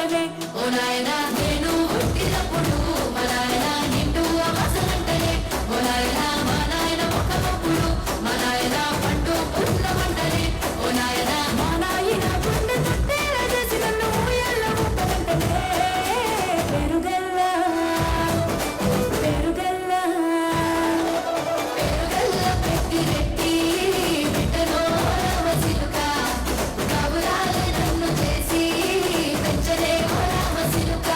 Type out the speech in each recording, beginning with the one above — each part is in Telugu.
మురిసిపోయనే ఓ నాయనా నేను పుట్టినప్పుడు మా నాయన నిండు అమాసనంటనే ఓ నాయనా మా నాయన ముఖమప్పుడు మా నాయన పండు పున్నమంటనే ఓ నాయనా మా నాయన గుండె తట్టేలా చేసి నన్ను ఊయల్లో ఊపమంటనే పెరుగల్లా పెరుగల్లా పెరుగల్లా పెట్టి రెట్టి బిడ్డలో రామసిలుక కబురాలే నన్ను చేసి పెంచలే ఓ రామసిలుక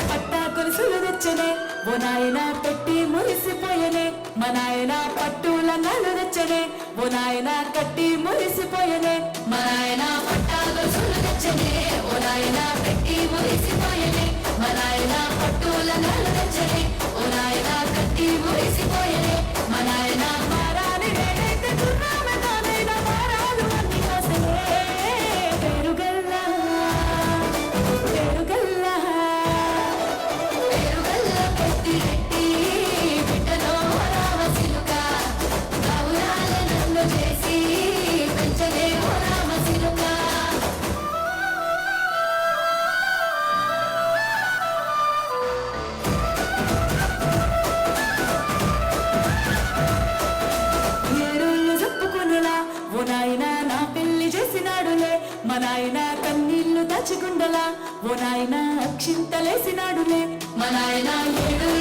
పట్టా గొలుసులు తెచ్చనే ఓ నాయన పెట్టి మురిసిపోయనే మా నాయన పట్టుల నలు తెచ్చనే ఓ నాయన కట్టి మురిసిపోయనే మా నాయన పట్టా గొలుసులు తెచ్చనే ఓ నాయన పెట్టి మురిసిపోయనే మా నాయన పట్టుల నలు తెచ్చనే ఓ నాయన కట్టి మురిసిపోయనే మా నాయన మారాని నేనైతే గుర్రామె తానైనా మారాలు అన్ని కాసనే పెరుగల్లా పెరుగల్లా పెరుగల్లా పెట్టి రెట్టి బిడ్డలో రామసిలుక కబురాలే నన్ను చేసి పెంచలే ఓ రామసిలుక ఏడుళ్ళు చెప్పుకునేలా ఓ నాయన నా పెళ్లి చేసినాడులే మా నాయన కన్నీళ్లు దాచుకుండలా ఓ నాయన అక్షింతలేసినాడులే మా నాయన ఏడు